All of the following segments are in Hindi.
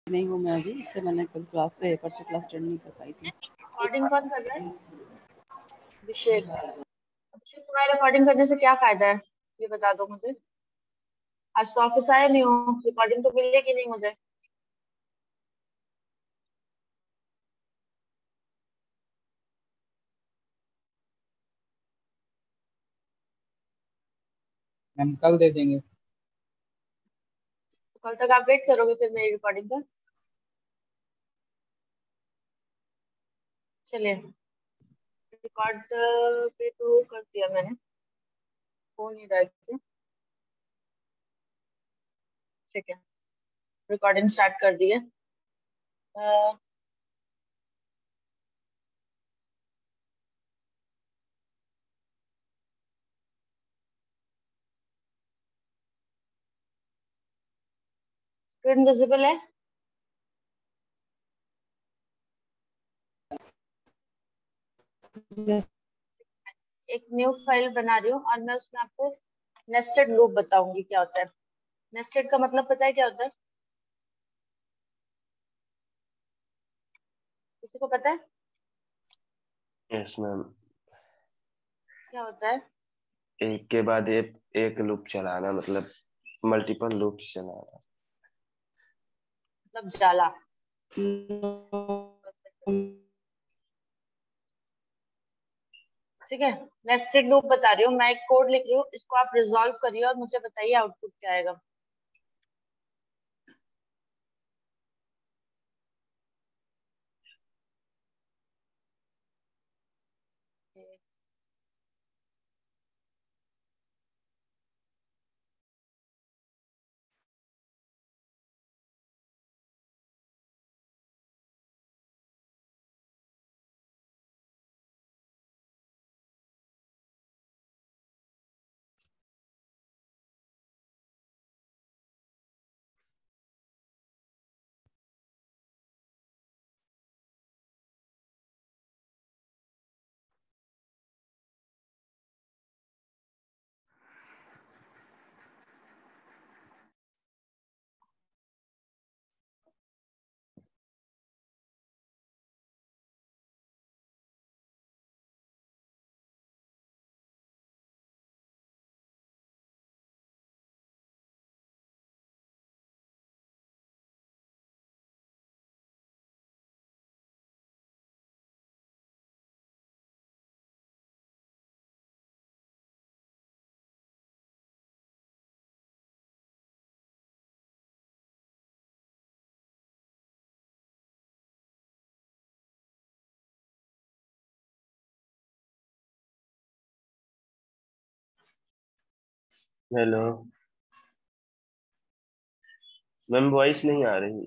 नहीं हूँ मैं अभी, इसलिए मैंने कल क्लास परसों क्लास अटेंड नहीं कर पाई थी। रिकॉर्डिंग कौन कर रहा है? अभिषेक। अभिषेक, तुम्हारे रिकॉर्डिंग करने से क्या फायदा है ये बता दो मुझे। आज तो ऑफिस आए नहीं हो, रिकॉर्डिंग तो मिलेगी नहीं मुझे। हम कल दे देंगे। तो कल तक आप वेट करोगे फिर मेरी रिकॉर्डिंग का? चलिए, रिकॉर्ड पे तो कर दिया मैंने, हो नहीं रहा है। ठीक है, रिकॉर्डिंग स्टार्ट कर दी है। स्क्रीन विजिबल है? एक न्यू फाइल बना रही हूँ और मैं उसमें आपको नेस्टेड लूप बताऊंगी क्या होता है। नेस्टेड का मतलब पता है क्या होता है? किसी को पता है यस मैम। क्या होता है? एक के बाद एक लूप चलाना, मतलब मल्टीपल लूप चलाना। मतलब जाला। ठीक है, नेस्टेड लूप बता रही हूँ मैं, एक कोड लिख रही हूँ, इसको आप रिजॉल्व करिए और मुझे बताइए आउटपुट क्या आएगा। हेलो मैम, वॉइस नहीं आ रही।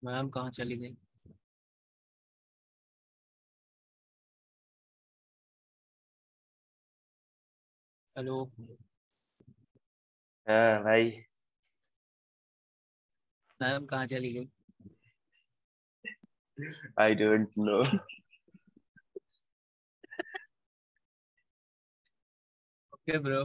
मैम कहाँ चली गई? हेलो हाँ भाई। मैम कहाँ चली गई? I don't know. Okay bro.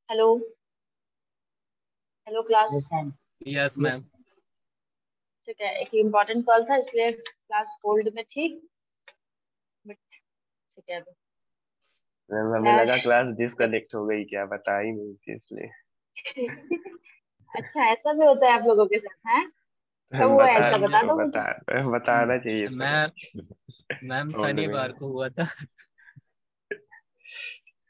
Hello, hello class. Yes ma'am. ठीक है, एक इम्पोर्टेंट कॉल था इसलिए क्लास होल्ड में थी, बट ठीक है अभी। मैम हमें लगा स्लैश क्लास डिस्कनेक्ट हो गई, क्या बता ही नहीं थी इसलिए। अच्छा, ऐसा भी होता है आप लोगों के साथ है? कब हुआ है बता ऐसा बता दो मुझे। बताना चाहिए था ना। मैं मैम ओल्ड शनिवार में। को हुआ था।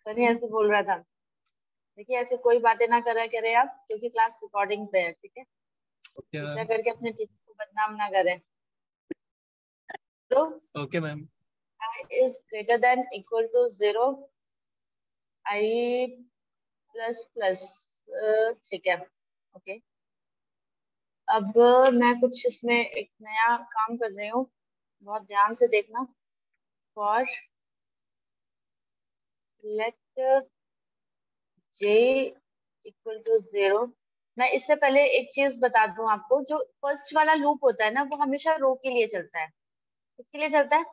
सनी ऐसे बोल रहा था। देखिए ऐसे कोई बातें ना करा करे आप, क्योंकि क्लास रिकॉर्डिंग पे है, ठीक है। ओके ऐसा मैम। करके अपने टीचर को बदनाम ना करें। तो okay ma'am. I is greater than equal to 0, I plus plus, ठीक है। ओके, अब मैं कुछ इसमें एक नया काम कर रही हूँ, बहुत ध्यान से देखना। For let j equal to 0। मैं इससे पहले एक चीज बता दूं आपको, जो फर्स्ट वाला लूप होता है ना, वो हमेशा रो के लिए चलता है। किसके लिए चलता है?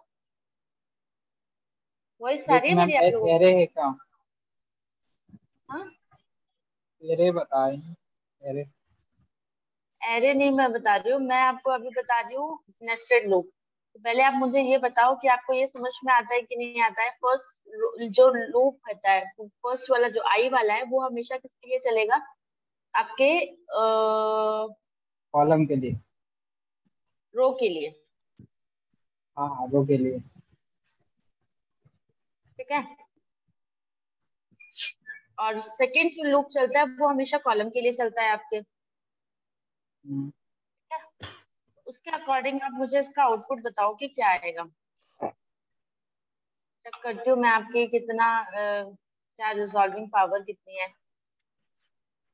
वॉइस आ रही देखो है मैम, मेरी आप लोगों को? एरे है क्या? हाँ, एरे बताए। एरे। एरे नहीं मैं बता रही हूँ, मैं आपको अभी बता रही हूँ नेस्टेड लूप। तो पहले आप मुझे ये बताओ कि आपको ये समझ में आता है कि नहीं आता है। फर्स्ट जो लूप होता है, फर्स्ट वाला जो आई वाला है, वो हमेशा किसके लिए चलेगा? आपके कॉलम के लिए। रो के लिए, हाँ हाँ, रो के लिए। ठीक है। और सेकंड जो लूप चलता है वो हमेशा कॉलम के लिए चलता है आपके, हम्म, ठीक है। उसके अकॉर्डिंग आप मुझे इसका आउटपुट बताओ कि क्या आएगा। चेक करती हूँ मैं आपकी कितना क्या रिजॉल्विंग पावर कितनी है,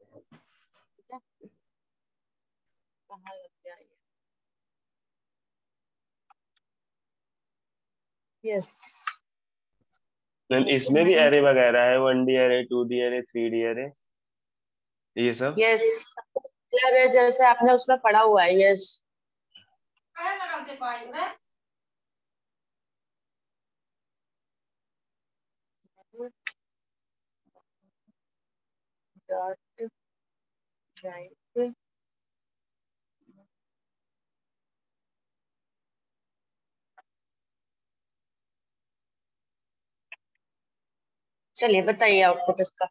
ठीक है। कहाँ लग गया ये? यस। मैम इसमें भी एरे वगैरह है, 1D array, 2D array, 3D array, ये सब। यस, क्लियर है, जैसे आपने उसमें पढ़ा हुआ है। यस। Dot right. चलिए बताइए आउटपुट इसका।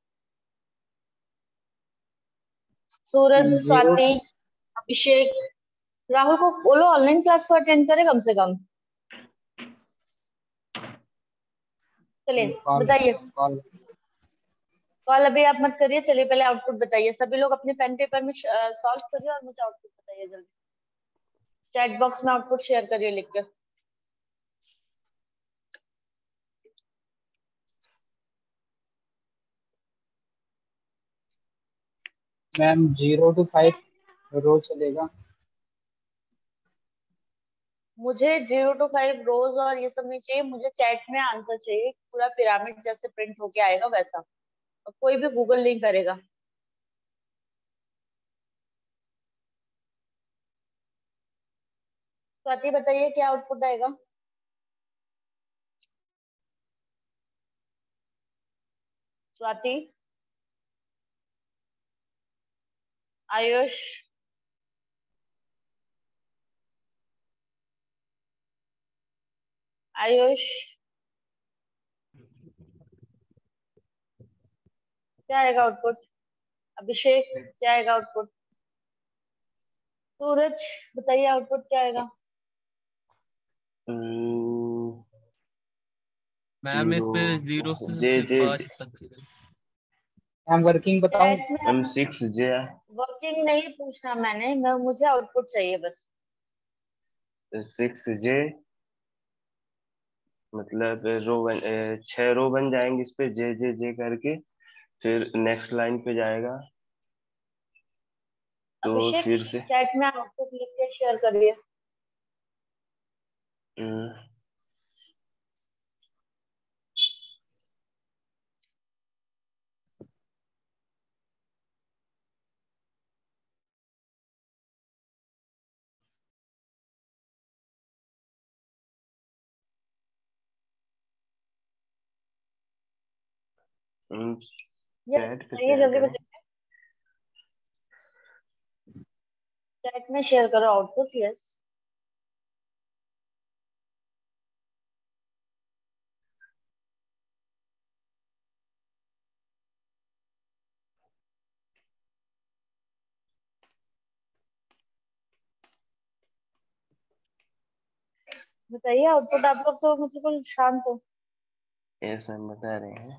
सूरज, जीरो। स्वाति, अभिषेक, राहुल को बोलो ऑनलाइन क्लास को अटेंड करे कम से कम। चलिए कॉल। बताइए। कॉल। कॉल अभी आप मत करिए, चलिए पहले आउटपुट बताइए। सभी लोग अपने पेन पेपर में सॉल्व करिए और मुझे आउटपुट बताइए जल्दी। चैट बॉक्स में आउटपुट शेयर करिए लिख के। मैम 0 to 5 रो चलेगा। मुझे 0 to 5 रोज और ये सब नहीं चाहिए, मुझे चैट में आंसर चाहिए, पूरा पिरामिड जैसे प्रिंट होके आएगा वैसा। और कोई भी गूगल नहीं करेगा। स्वाति बताइए क्या आउटपुट आएगा। स्वाति, आयुष, आयुष क्या आएगा आउटपुट? अभिषेक क्या आएगा आउटपुट? सूरज बताइए आउटपुट क्या आएगा? मैम इस जीरो। पे 0 जे से जे 5 तक। मैम वर्किंग बताऊं? चैट में एम 6J। वर्किंग नहीं पूछना मैंने, मैं मुझे आउटपुट चाहिए बस। 6J मतलब 6 रो बन जाएंगे इस पे, जे जे जे करके। फिर नेक्स्ट लाइन पे जाएगा तो अभिषेक फिर से चैट में आउटपुट लिख के शेयर करिए। हम्म, यस चैट पे बताइए शेयर जल्दी करें। बताइए। चैट में शेयर करो आउटपुट। यस। बताइए आउटपुट। आप लोग तो बिल्कुल शांत हो। यस मैम बता रहे हैं।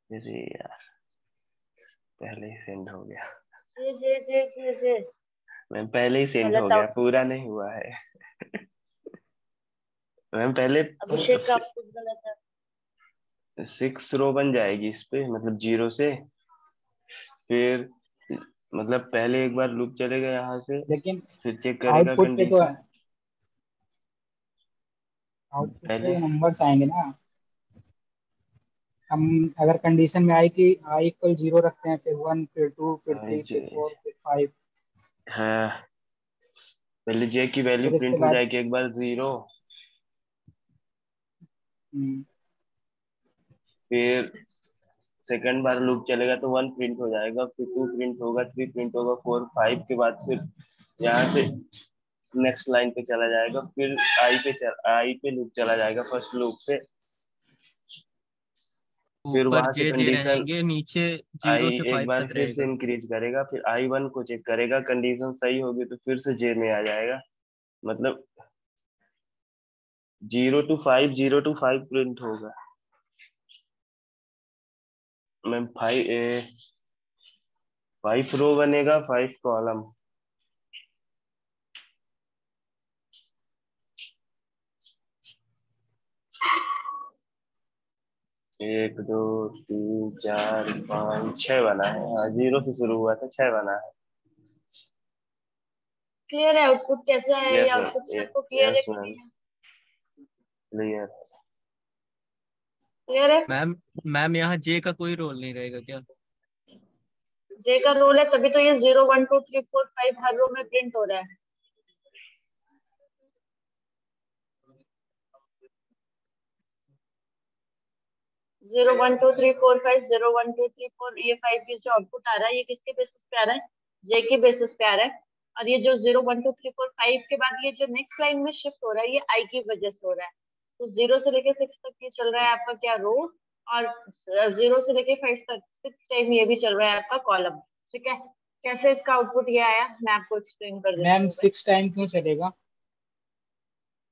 अरे यार पहले ही सेंड हो गया। जे जे जे जे जे मैम पहले ही सेंड हो गलत गया, आउटपुट। पूरा नहीं हुआ है। मैम पहले अभिषेक का आउटपुट गलत है। 6 रो बन जाएगी इस पे, मतलब 0 से। फिर मतलब पहले एक बार लूप चलेगा यहाँ से, लेकिन फिर चेक करेगा आउटपुट पे तो कंडीशन। आउटपुट पे पहले तो नंबर्स आएंगे ना। हम अगर कंडीशन में आई इक्वल 0 रखते हैं, फिर 1, फिर 2, फिर 3, फिर 4, फिर 5, हाँ पहले जे की वैल्यू फिर इसके प्रिंट हो बाद जाएगी एक बार 0। हम्म, फिर सेकंड बार लूप चलेगा तो 1 प्रिंट हो जाएगा, फिर 2 प्रिंट होगा, 3 प्रिंट होगा, 4 5 के बाद फिर यहाँ से नेक्स्ट लाइन पे चला जाएगा, फिर आई पे लूप चला जाएगा फर्स्ट लूप पे। फिर ऊपर वहां से जे जे कंडीशन रहेंगे, नीचे आई 0 से एक 5 बार तक फिर से रहेगा। इंक्रीज करेगा, फिर I1 को चेक करेगा, कंडीशन सही होगी तो फिर से जे में आ जाएगा। मतलब 0 to 5 प्रिंट होगा। मैम 5 रो बनेगा, 5 कॉलम। 1 2 3 4 5 6 बना है। हाँ 0 से शुरू हुआ था, 6 बना है। क्लियर है आउटपुट कैसे है? ये यस आउटपुट मैम, सबको क्लियर है यस कि मैम, नहीं है? क्लियर। क्लियर है। मैम मैम यहाँ जे का कोई रोल नहीं रहेगा क्या? जे का रोल है तभी तो ये 0 1 2 3 4 5 हर रो में प्रिंट हो रहा है। 0 1 2 3 4 5 0 1 2 3 4 ये 5 ये जो आउटपुट आ रहा है ये किसके बेसिस पे आ रहा है? जे के बेसिस पे आ रहा है। और ये जो 0 1 2 3 4 5 के बाद ये जो नेक्स्ट लाइन में शिफ्ट हो रहा है ये आई की वजह से हो रहा है। तो 0 से लेके 6 तक ये चल रहा है आपका क्या रो, और 0 से लेके 5 तक 6 टाइम ये भी चल रहा है आपका कॉलम। ठीक है। कैसे इसका आउटपुट ये आया मैं आपको एक्सप्लेन कर देती मैम हूँ। 6 टाइम क्यों चलेगा?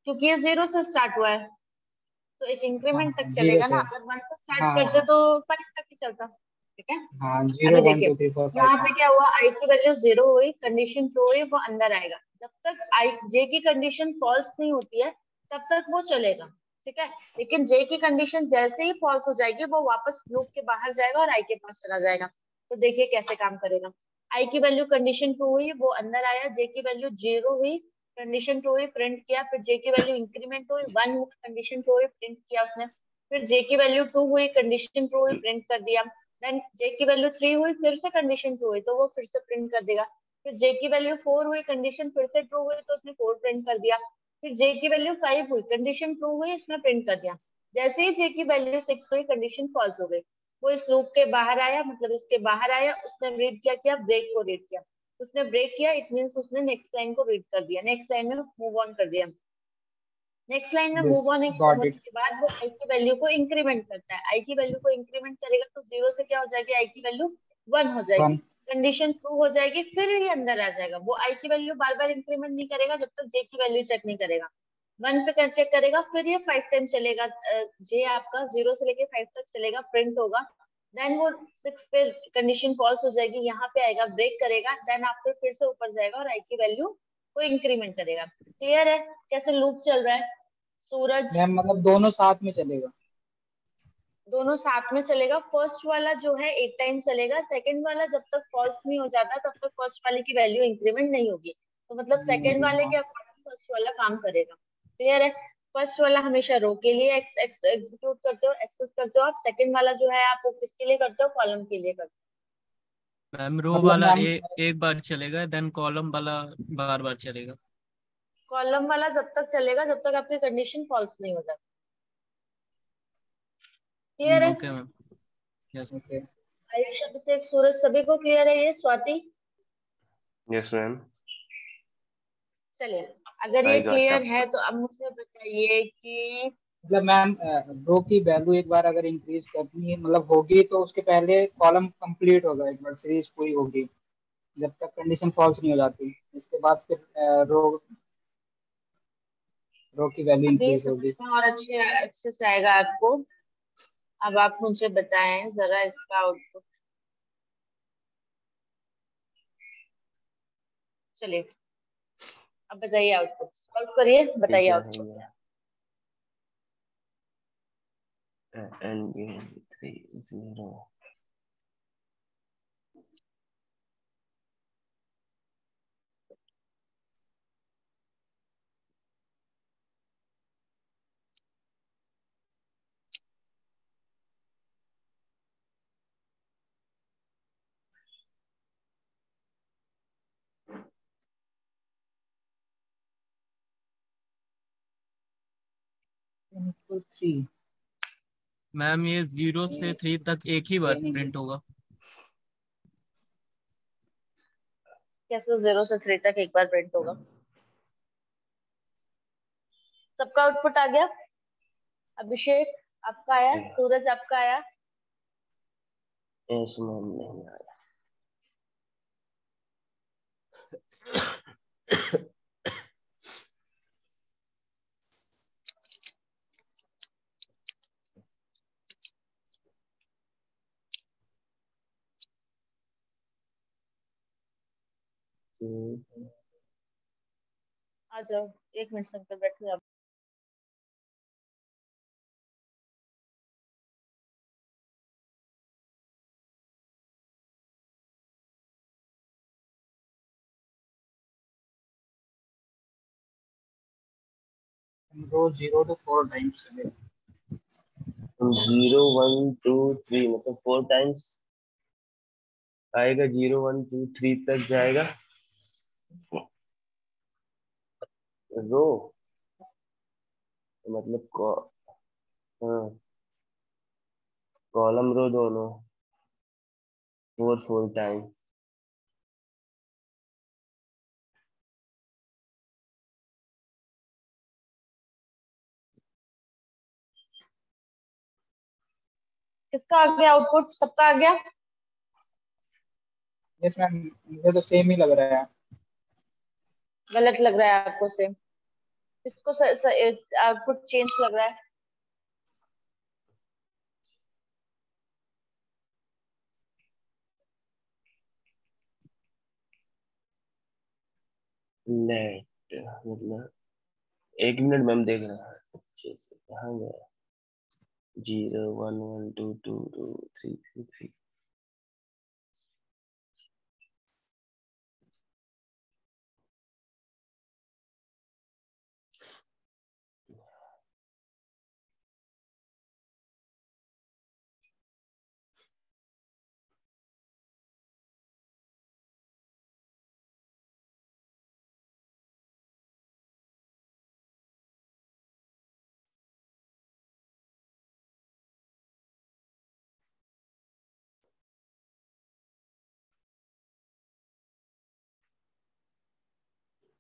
क्योंकि ये 0 से स्टार्ट हुआ है तो एक अच्छा इंक्रीमेंट तक हाँ, 0 चलेगा से। ना। अगर 1 से स्टार्ट हाँ करते हाँ तो 5 तक ही चलता। ठीक है। हाँ, अभी 0 1 देखिए 2 3 4 5 यहाँ पे हाँ। क्या हुआ, आई की वैल्यू 0 हुई, कंडीशन ट्रू हुई, वो अंदर आएगा। जब तक आई जे की कंडीशन फॉल्स नहीं होती है तब तक वो चलेगा। ठीक है। लेकिन जे की कंडीशन जैसे ही फॉल्स हो जाएगी वो वापस लूप के बाहर जाएगा और आई के पास चला जाएगा। तो देखिए कैसे काम करेगा। आई की वैल्यू कंडीशन ट्रू हुई वो अंदर आया, जे की वैल्यू 0 हुई, कंडीशन ट्रू हुई प्रिंट किया, फिर जे की वैल्यू इंक्रीमेंट हुई 1, कंडीशन ट्रू हुई प्रिंट किया उसने, फिर जे की वैल्यू 2 हुई, कंडीशन ट्रू हुई प्रिंट कर दिया। देन जे की वैल्यू 3 हुई, फिर से कंडीशन ट्रू हुई तो वो फिर से प्रिंट कर देगा। फिर जे की वैल्यू 4 हुई, कंडीशन फिर से ट्रू हुई तो उसने 4 प्रिंट कर दिया। फिर जे की वैल्यू 5 हुई, कंडीशन ट्रू हुई, इसने प्रिंट कर दिया। जैसे ही जे की वैल्यू 6 हुई, कंडीशन फॉल्स हो गई, वो इस लूप के बाहर आया, मतलब इसके बाहर आया, उसने रीड क्या किया, ब्रेक को रीड किया। उसने ब्रेक किया इट मींस उसने नेक्स्ट लाइन को रीड कर दिया, नेक्स्ट लाइन में मूव ऑन कर दिया। नेक्स्ट लाइन में दिस मूव ऑन गॉट होने इट। के बाद वो आई की वैल्यू को इंक्रीमेंट करता है। आई की वैल्यू को इंक्रीमेंट करेगा तो 0 से क्या हो जाएगी, आई की वैल्यू 1 हो जाएगी, 1। कंडीशन ट्रू हो जाएगी, फिर ये अंदर आ जाएगा। वो आई की वैल्यू बार बार इंक्रीमेंट नहीं करेगा जब तक जे की वैल्यू चेक नहीं करेगा। 1 पे चेक करेगा, फिर ये 5 टाइम चलेगा। जे आपका 0 से लेके 5 तक चलेगा, प्रिंट होगा। देन वो 6 पे कंडीशन फॉल्स हो जाएगी, यहाँ पे आएगा, ब्रेक करेगा, देन आफ्टर फिर से ऊपर जाएगा और आई की वैल्यू को इंक्रीमेंट करेगा। क्लियर है कैसे लूप चल रहा है? सूरज, मैम मतलब दोनों साथ में चलेगा? दोनों साथ में चलेगा। फर्स्ट वाला जो है 8 टाइम चलेगा, सेकंड वाला जब तक फॉल्स नहीं हो जाता तब तक फर्स्ट वाले की वैल्यू इंक्रीमेंट नहीं होगी। तो मतलब नहीं सेकंड होगी वाले हाँ। के अकॉर्डिंग फर्स्ट वाला काम करेगा। क्लियर है। फर्स्ट वाला हमेशा रो के लिए एग्जीक्यूट करते हो, एक्सेस करते हो आप। सेकंड वाला जो है आप वो किसके लिए करते हो, कॉलम के लिए करते मैम रो मतलब वाला मैम एक बार चलेगा, देन कॉलम वाला बार बार चलेगा। हो। कॉलम वाला जब तक चलेगा जब तक आपकी कंडीशन फॉल्स नहीं हो जाती। क्लियर है। Okay ma'am. Yes. Okay. Ayush, Abhishek, Suraj सभी को क्लियर है ये? स्वाति, यस मैम, चलिए अगर ये आई गॉट क्लियर अप। है तो अब मुझे बताइए कि मतलब मैम रो की वैल्यू एक बार अगर इंक्रीज करनी है, मतलब होगी, तो उसके पहले कॉलम कंप्लीट होगा, एक बार सीरीज पूरी होगी जब तक कंडीशन फॉल्स नहीं हो जाती। इसके बाद फिर रो। रो की वैल्यू अभी इंक्रीज समझ होगी। में और अच्छे से आएगा आपको। अब आप मुझे बताएं जरा इसका आउटपुट। चलिए अब बताइए आउटपुट, सॉल्व करिए, ये बताइए क्या है आउटपुट। ये एन गेन 3 0 इक्वल 3 मैम ये 0 से 3 तक एक ही बार प्रिंट होगा। कैसे 0 से 3 तक एक बार प्रिंट होगा? सबका आउटपुट आ गया? अभिषेक आपका आया, सूरज आपका आया? इसमें नहीं आया। आ जाओ, 1 मिनट अंकल बैठो आप। रो 0 to 4 टाइम्स चलेगा। 0 1 2 3 मतलब 4 टाइम्स आएगा। 0 1 2 3 तक जाएगा रो, मतलब हाँ कॉलम रो दोनों 4 टाइम। किसका आ गया आउटपुट? सबका आ गया? यस मैम, मुझे तो सेम ही लग रहा है। गलत लग रहा है आपको सेम? किसको आउटपुट चेंज लग रहा है? नेट मतलब 1 मिनट मैम देख रहा है अच्छे से। कहाँ गया? 0 1 1 2 2 2 3 3 3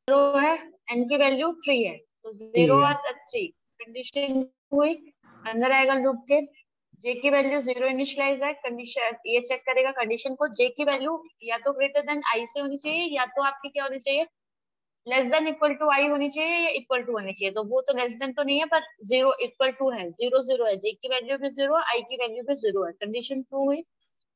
0 है, n की वैल्यू 3 है, तो 0 और 3 कंडीशन हुई, अंदर आएगा लूप के। j की वैल्यू 0 इनिशियलाइज है, कंडीशन ये चेक करेगा कंडीशन को। j की वैल्यू या तो ग्रेटर देन i से होनी चाहिए, या तो आपकी क्या होनी चाहिए, less than equal to i होनी चाहिए, या इक्वल टू होनी चाहिए। तो वो तो लेस देन तो नहीं है, पर 0 इक्वल टू है, 0 0 है। j की वैल्यू भी 0, i की वैल्यू भी 0 है, कंडीशन ट्रू हुई।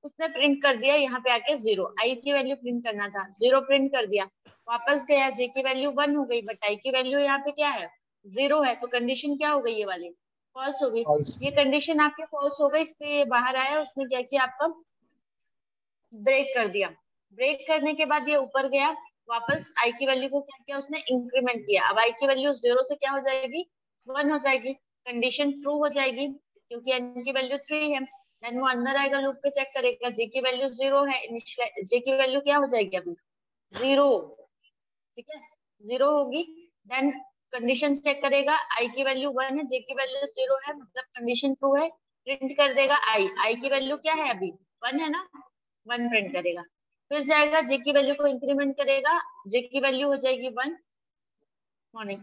उसने प्रिंट कर दिया यहाँ पे आके 0, i की वैल्यू प्रिंट करना था, 0 प्रिंट कर दिया, वापस गया, j की वैल्यू 1 हो गई, बट i की वैल्यू यहाँ पे क्या है, 0 है। तो कंडीशन क्या हो गई ये वाली, फॉल्स हो गई। फॉल्स। ये कंडीशन आपके फॉल्स हो गई, इसलिए ये बाहर आया। उसने क्या किया, आपका ब्रेक कर दिया। ब्रेक करने के बाद ये ऊपर गया, वापस आई की वैल्यू को क्या किया उसने, इंक्रीमेंट किया। अब आई की वैल्यू 0 से क्या हो जाएगी, 1 हो जाएगी, कंडीशन ट्रू हो जाएगी, क्योंकि एन की वैल्यू 3 है। देन वो अंदर आएगा, लूप पे चेक करेगा, जे की वैल्यू 0 है, जे की वैल्यू क्या हो जाएगी अभी, 0, ठीक है, 0 होगी। देन कंडीशन चेक करेगा, आई की वैल्यू 1 है, जे की वैल्यू 0 है, मतलब कंडीशन ट्रू है, प्रिंट कर देगा आई की वैल्यू क्या है अभी, 1 है ना, 1 प्रिंट करेगा। फिर जाएगा, जे की वैल्यू को इंक्रीमेंट करेगा, जे की वैल्यू हो जाएगी 1, मॉर्निंग,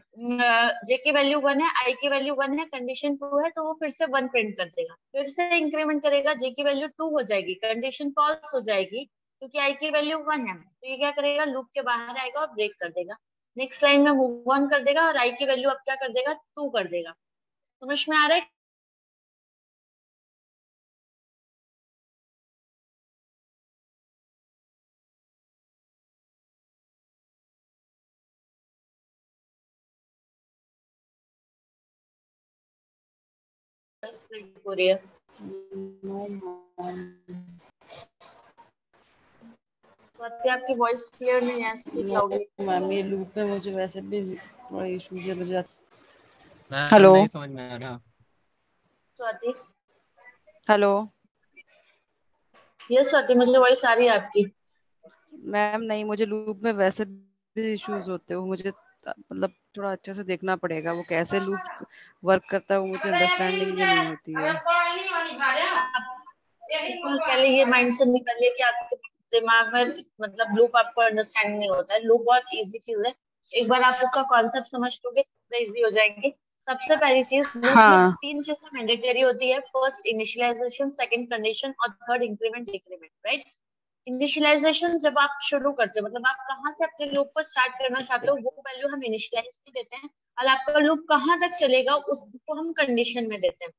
जे की वैल्यू 1 है, आई की वैल्यू 1 है, कंडीशन ट्रू है, तो वो फिर से 1 प्रिंट कर देगा। फिर से इंक्रीमेंट करेगा, जे की वैल्यू 2 हो जाएगी, कंडीशन फॉल्स हो जाएगी, क्योंकि आई की वैल्यू 1 है। तो ये क्या करेगा, लूप के बाहर आएगा और ब्रेक कर देगा। नेक्स्ट लाइन में मूव ऑन कर देगा और आई की वैल्यू अब क्या कर देगा 2 कर देगा। समझ में आ रहा है? हो रही है। तो आपकी वॉइस क्लियर नहीं है, स्पीक लाउडली। मैम ये लूप में मुझे वैसे भी थोड़ा इशू है मुझे। मैम हेलो नहीं समझ में आ रहा। स्वाति, हेलो ये स्वाति मुझे वॉइस आ रही है आपकी। मैम, नहीं मुझे लूप में वैसे भी इश्यूज होते हो, मुझे मतलब थोड़ा अच्छे से देखना पड़ेगा वो कैसे लूप वर्क करता है, वो मुझे अंडरस्टैंडिंग ये नहीं होती है। बिल्कुल पहले ये माइंड से निकालिए कि आपके दिमाग में मतलब लूप आपको अंडरस्टैंड नहीं होता है। लूप बहुत इजी चीज है, एक बार आप उसका कॉन्सेप्ट समझ लोगे तो इजी हो जाएंगे। सबसे पहली चीज, लूप में हाँ 3 चीजें मैंडेटरी होती है। फर्स्ट इनिशियलाइजेशन, सेकंड कंडीशन और third increment decrement, right. Initialization जब आप शुरू करते हो, मतलब आप कहाँ से अपने लूप को स्टार्ट करना चाहते हो, वो वैल्यू हम इनिशियलाइज में देते हैं, और आपका लूप कहाँ तक चलेगा उसको हम कंडीशन में देते हैं।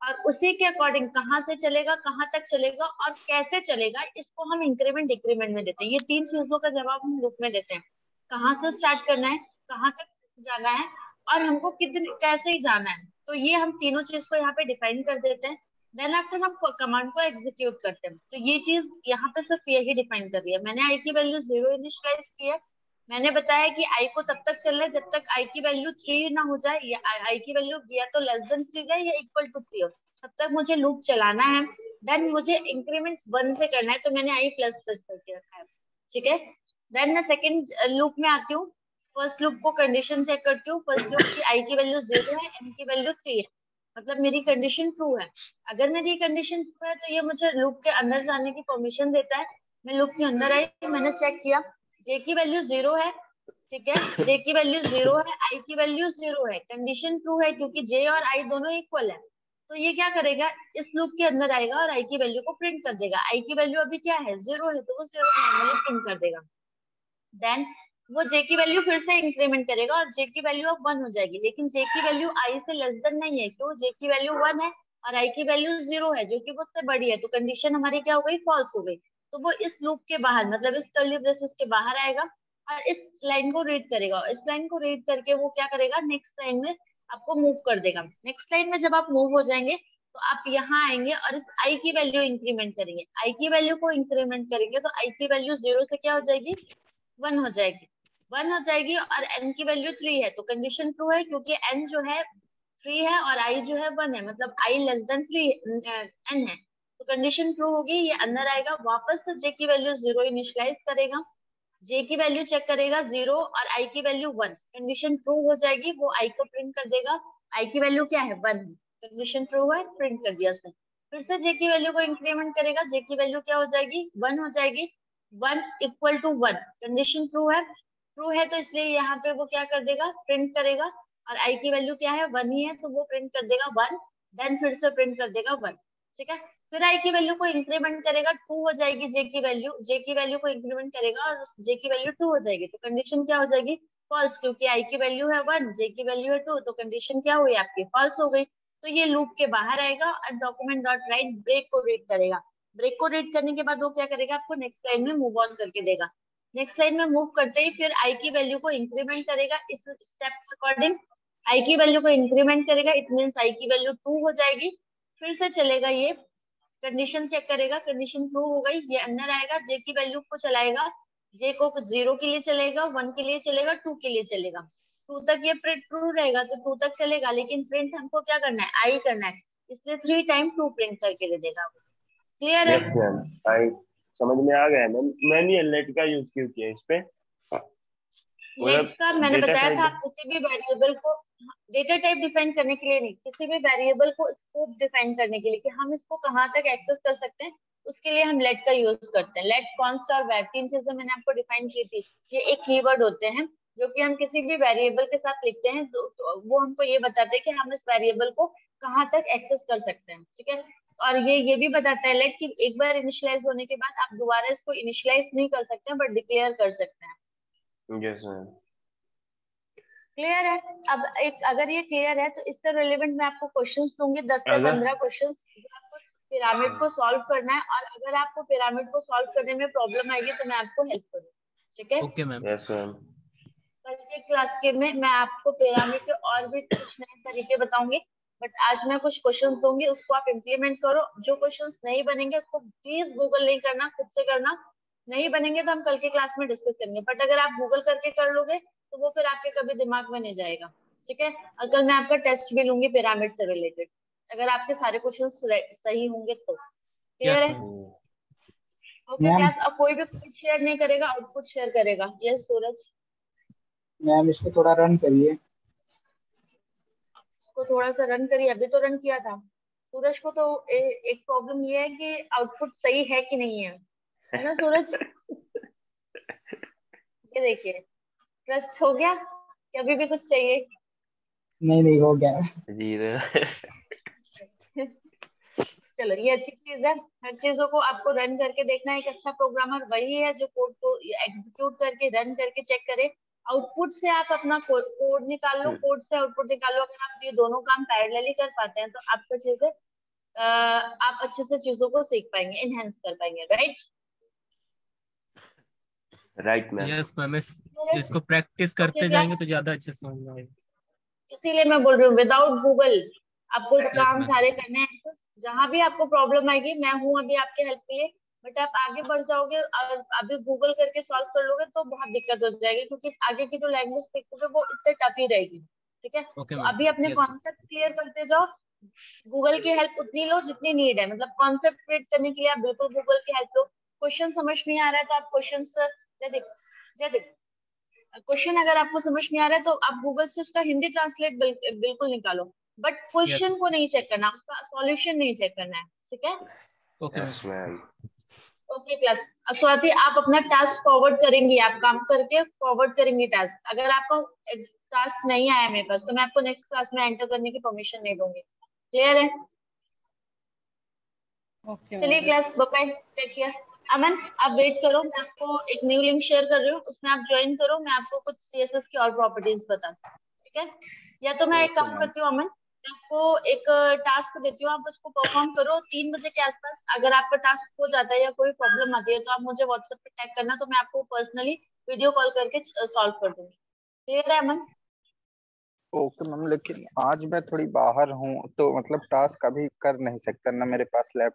और उसी के अकॉर्डिंग कहाँ से चलेगा, कहाँ तक चलेगा और कैसे चलेगा, इसको हम इंक्रीमेंट डिक्रीमेंट में देते हैं। ये 3 चीजों का जवाब हम लूप में देते हैं। कहाँ से स्टार्ट करना है, कहाँ तक जाना है और हमको कितने कैसे ही जाना है। तो ये हम तीनों चीज को यहाँ पे डिफाइन कर देते हैं। देन आफ्टर हम कमांड को एग्जीक्यूट करते हैं। तो ये चीज यहाँ पे सिर्फ यही डिफाइन कर रही है। मैंने आई की वैल्यू 0 इनिशियलाइज की है। मैंने बताया कि आई को तब तक चलना है जब तक आई की वैल्यू 3 ना हो जाए, या आई की वैल्यू या तो लेस देन 3 जाए या इक्वल टू 3 हो, तब तक मुझे लूप चलाना है। देन मुझे इंक्रीमेंट 1 से करना है, तो मैंने आई प्लस प्लस करके रखा है, ठीक है। देन मैं सेकंड लूप में आती हूँ। फर्स्ट लूप को कंडीशन चेक करती हूँ। फर्स्ट लूप की आई की वैल्यू 0 है, एन की वैल्यू 3 है, मतलब मेरी कंडीशन ट्रू है। अगर मेरी कंडीशन ट्रू है तो ये मुझे लूप के अंदर जाने की परमिशन देता है। मैं लूप के अंदर आई, मैंने चेक किया, जे की वैल्यू 0 है, ठीक है, जे की वैल्यू 0 है, आई की वैल्यू 0 है, कंडीशन ट्रू है क्योंकि जे और आई दोनों इक्वल है। तो ये क्या करेगा, इस लूप के अंदर आएगा और आई की वैल्यू को प्रिंट कर देगा। आई की वैल्यू अभी क्या है, 0 है, तो वो 0 नॉर्मली प्रिंट कर देगा। देन वो जे की वैल्यू फिर से इंक्रीमेंट करेगा और जे की वैल्यू अब 1 हो जाएगी, लेकिन जे की वैल्यू आई से लेस देन नहीं है, क्यों, जे की वैल्यू 1 है और आई की वैल्यू 0 है जो कि वो उससे बड़ी है, तो कंडीशन हमारी क्या हो गई, फॉल्स हो गई। तो वो इस लूप के बाहर, मतलब इस कर्ली ब्रेसेस के बाहर आएगा और इस लाइन को रीड करेगा। इस लाइन को रीड करके वो क्या करेगा, नेक्स्ट लाइन में आपको मूव कर देगा। नेक्स्ट लाइन में जब आप मूव हो जाएंगे तो आप यहाँ आएंगे और इस आई की वैल्यू इंक्रीमेंट करेंगे। आई की वैल्यू को इंक्रीमेंट करेंगे तो आई की वैल्यू 0 से क्या हो जाएगी, 1 हो जाएगी। 1 हो जाएगी और n की वैल्यू 3 है, तो कंडीशन ट्रू है क्योंकि n जो है 3 है और i जो है 1 है, मतलब i लेस देन 3 n है, तो कंडीशन ट्रू होगी। ये अंदर आएगा, वापस से j की वैल्यू 0 इनिशियलाइज करेगा, j की वैल्यू चेक करेगा 0 और i की वैल्यू 1, कंडीशन ट्रू हो जाएगी, वो i को प्रिंट कर देगा। i की वैल्यू क्या है, 1, कंडीशन ट्रू है, प्रिंट कर दिया उसने। फिर से j की वैल्यू को इंक्रीमेंट करेगा, j की वैल्यू क्या हो जाएगी, 1 हो जाएगी। 1 इक्वल टू 1, कंडीशन ट्रू है, ट्रू है तो इसलिए यहाँ पे वो क्या कर देगा, प्रिंट करेगा। और आई की वैल्यू क्या है, 1 ही है, तो वो प्रिंट कर देगा 1। देन फिर से प्रिंट कर देगा 1, ठीक है। फिर आई की वैल्यू को इंक्रीमेंट करेगा, 2 हो जाएगी जे की वैल्यू, जे की वैल्यू को इंक्रीमेंट करेगा और जे की वैल्यू 2 हो जाएगी, तो कंडीशन क्या हो जाएगी, फॉल्स, क्योंकि आई की वैल्यू है 1, जे की वैल्यू है 2, तो कंडीशन क्या हुई आपकी, फॉल्स हो गई। तो ये लूप के बाहर आएगा और डॉक्यूमेंट डॉट राइट ब्रेक को रीड करेगा। ब्रेक को रीड करने के बाद वो क्या करेगा, आपको नेक्स्ट लाइन में मूव ऑन करके देगा। नेक्स्ट लाइन में मूव करते ही फिर आई की वैल्यू को इंक्रीमेंट करेगा इस स्टेप के अकॉर्डिंग। आई की वैल्यू को इंक्रीमेंट करेगा, इट मीन्स आई की वैल्यू 2 हो जाएगी। फिर से चलेगा, ये कंडीशन चेक करेगा, कंडीशन ट्रू हो गई, ये अंदर आएगा, जे की वैल्यू को चलाएगा, जे को 0 के लिए चलेगा, 1 के लिए चलेगा, 2 के लिए चलेगा। 2 तक ये प्रिंट ट्रू रहेगा तो 2 तक चलेगा, लेकिन प्रिंट हमको क्या करना है, आई करना है, इसलिए 3 टाइम 2 प्रिंट करके दे देगा। क्लियर है? यस मैम, आई समझ में आ गया मैम। मैंने ये लेट का यूज क्यों किया इस पे, लेट मतलब का मैंने डेटा बताया था, टाइप। आप किसी भी वेरिएबल को, डेटा टाइप डिफाइन करने के लिए नहीं, किसी भी वेरिएबल को स्कोप डिफाइन करने के लिए कि हम इसको कहाँ तक एक्सेस कर सकते हैं, उसके लिए हम लेट का यूज करते हैं। लेट, कॉन्स्ट और वैर, 3 चीजें मैंने आपको डिफाइन की थी। ये एक कीवर्ड होते हैं जो कि हम किसी भी वेरिएबल के साथ लिखते हैं, तो वो हमको ये बताते हैं कि हम इस वेरिएबल को कहाँ तक एक्सेस कर सकते हैं, ठीक है। और ये भी बताता है लेट कि एक बार इनिशियलाइज होने के बाद आप दोबारा इसको इनिशियलाइज नहीं कर सकते हैं, बट डिक्लेयर कर सकते हैं। Yes ma'am. क्लियर है? अब एक अगर ये क्लियर है तो इससे रिलेवेंट मैं आपको क्वेश्चंस दूंगी 10 से 15 क्वेश्चंस। आपको पिरामिड को सॉल्व करना है और अगर आपको पिरामिड को सॉल्व करने में प्रॉब्लम आएगी तो मैं आपको हेल्प करूंगी, ठीक है? Okay ma'am. Yes ma'am. कल के क्लास के में मैं आपको पिरामिड के और भी कुछ नए तरीके बताऊंगी, बट आज मैं कुछ क्वेश्चंस दूंगी, उसको आप इम्प्लीमेंट करो। जो क्वेश्चंस नहीं बनेंगे उसको प्लीज गूगल नहीं करना, खुद से करना। नहीं बनेंगे तो हम कल के क्लास में डिस्कस करेंगे, बट अगर आप गूगल करके कर लोगे तो वो फिर आपके कभी दिमाग में नहीं जाएगा, ठीक है? और कल मैं आपका टेस्ट भी लूंगी पिरामिड से रिलेटेड, अगर आपके सारे क्वेश्चन सही होंगे तो। क्लियर यस है? मैम। Okay ma'am class. अब कोई भी कुछ शेयर नहीं करेगा, आउटपुट शेयर करेगा। यस सूरज, मैम इसको थोड़ा रन करिए। इसको थोड़ा सा रन करिए। अभी तो रन किया था। सूरज को तो एक प्रॉब्लम ये है कि आउटपुट सही है कि नहीं है ना सूरज? ये देखिए, ट्रस्ट हो गया कि अभी भी कुछ चाहिए? नहीं नहीं, हो गया। जीरो। चलो ये अच्छी चीज है। हर चीजों को आपको रन करके देखना है। एक अच्छा प्रोग्रामर वही है जो कोड को एग्जीक्यूट करके रन करके चेक करे। आउटपुट से आप अपना कोड निकाल लो, कोड से आउटपुट निकाल लो। अगर आप ये दोनों काम पैरेलली कर पाते हैं तो आपका चीजें आप अच्छे से चीजों को सीख पाएंगे, इनहेंस कर पाएंगे, right? Right ma'am. Yes ma'am, इसको प्रैक्टिस ओके करते जाएंगे क्लास, तो ज्यादा अच्छे से समझ में आएगा। इसीलिए मैं बोल रही हूँ विदाउट गूगल आपको यस काम मैम। सारे करने हैं। जहां भी आपको प्रॉब्लम आएगी मैं हूँ अभी आपके हेल्प के लिए, बट आप आगे बढ़ जाओगे और अभी गूगल करके सॉल्व कर लोगे तो बहुत दिक्कत हो जाएगी, क्योंकि आगे की जो लैंग्वेज सीखोगे वो इससे टफ ही रहेगी, ठीक है? ओके तो मैम। अभी अपने यस। कॉन्सेप्ट क्लियर करते जाओ। गूगल की हेल्प उतनी लो जितनी नीड है, मतलब कॉन्सेप्ट क्रिएट करने के लिए आप बिल्कुल गूगल की हेल्प लो। क्वेश्चन समझ नहीं आ रहा है तो आप क्वेश्चन क्वेश्चन अगर आपको समझ नहीं आ रहा है तो आप गूगल से उसका हिंदी ट्रांसलेट बिल्कुल निकालो, बट यस। क्वेश्चन को नहीं चेक करना, उसका सॉल्यूशन नहीं चेक करना है, ठीक है? Okay ma'am. Yes ma'am. Okay class. Swati आप अपना टास्क फॉरवर्ड करेंगी, आप काम करके फॉरवर्ड करेंगी टास्क। अगर आपको टास्क नहीं आया मेरे पास तो मैं आपको नेक्स्ट क्लास में एंटर करने की परमिशन नहीं दूंगी। क्लियर है? ओके चलिए ma'am. Class, bye, take care. Aman आप वेट करो, मैं आपको एक न्यू लिंक शेयर कर रही हूँ, उसमें आप ज्वाइन करो। मैं आपको कुछ सीएसएस की और प्रॉपर्टीज बताती हूँ, ठीक है? या तो मैं एक ओके काम मैम। करती हूँ अमन, मैं आपको एक टास्क देती हूँ, आप उसको परफॉर्म करो 3 बजे के आसपास। अगर आपका टास्क हो जाता है या कोई प्रॉब्लम आती है तो आप मुझे व्हाट्सएप पे टैग करना, तो मैं आपको पर्सनली वीडियो कॉल करके सॉल्व कर दूंगी। क्लियर है अमन? ओके मैम, लेकिन आज मैं थोड़ी बाहर हूँ तो मतलब टास्क अभी कर नहीं सकता ना, मेरे पास लैपटॉप